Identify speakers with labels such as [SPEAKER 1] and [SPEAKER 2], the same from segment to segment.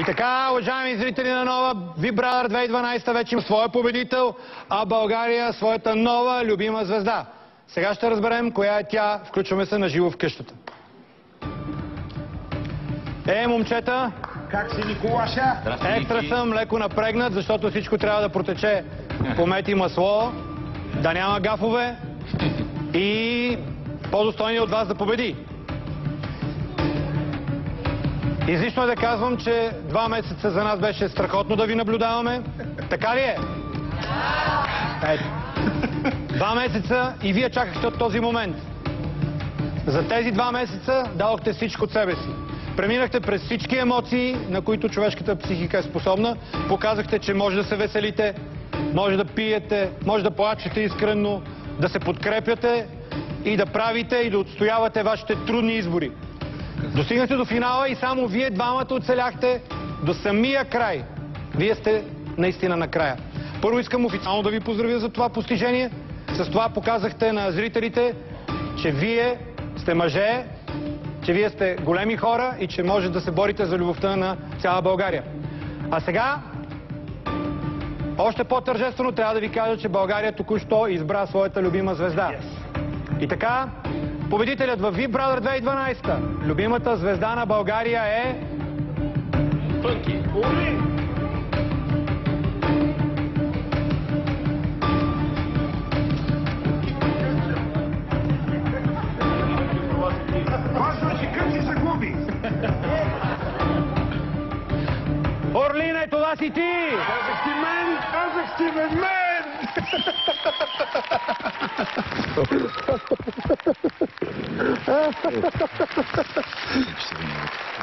[SPEAKER 1] И така, уважаеми зрители на нова Big Brother 2012 вече има своя победител, а България своята нова любима звезда. Сега ще разберем коя е тя. Включваме се на живо в къщата. Момчета!
[SPEAKER 2] Как си, Николаша?
[SPEAKER 1] Екстра съм, леко напрегнат, защото всичко трябва да протече по мед и масло, да няма гафове и по-достойният от вас да победи. Излишно е да казвам, че 2 месеца за нас беше страхотно да ви наблюдаваме. Така ли е? Ето. 2 месеца и вие чакахте от този момент. За тези 2 месеца дадохте всичко от себе си. Преминахте през всички емоции, на които човешката психика е способна. Показахте, че може да се веселите, може да пиете, може да плачете искрено, да се подкрепяте и да правите и да отстоявате вашите трудни избори. Достигнахте до финала и само вие двамата оцеляхте до самия край. Вие сте наистина на края. Първо искам официално да ви поздравя за това постижение. С това показахте на зрителите, че вие сте мъже, че вие сте големи хора и че може да се борите за любовта на цяла България. А сега, още по-тържествено трябва да ви кажа, че България току-що избра своята любима звезда. И така, победителят в Big Brother 2012, любимата звезда на България е...
[SPEAKER 2] Фънки. Оли! Важно, че къв си загуби.
[SPEAKER 1] Орлине, това си ти!
[SPEAKER 2] Казах ти мен! Казах ти мен!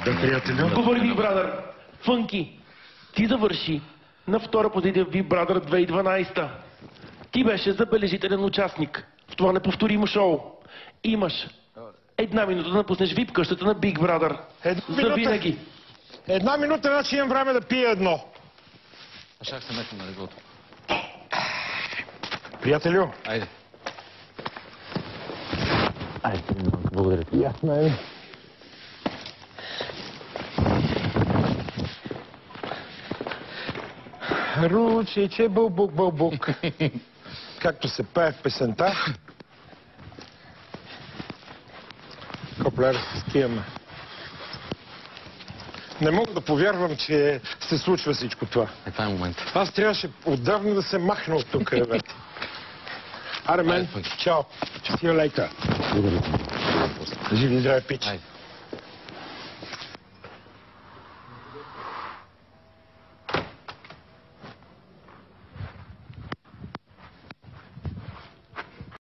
[SPEAKER 2] Да, приятелю.
[SPEAKER 3] Говори Big Brother. Фънки, ти завърши на втора позиция в Big Brother 2012. Ти беше забележителен участник в това неповторимо шоу. Имаш 1 минута да напуснеш VIP къщата на Big Brother. Завинаги.
[SPEAKER 2] 1 минута, значи имам време да пия едно.
[SPEAKER 4] А шах се метна на леглото.
[SPEAKER 2] Приятелю.
[SPEAKER 4] Айде.
[SPEAKER 1] Айде, благодаря ти.
[SPEAKER 2] Ясно е. Ручиче бълбук. Както се пее в песента. Коплер, скиеме. Не мога да повярвам, че се случва всичко това.
[SPEAKER 4] Това е момент.
[SPEAKER 2] Аз трябваше отдавна да се махна от тук, ребята. Аре, мен, чао. See you later. Живи, здраве, пич.
[SPEAKER 4] Айде.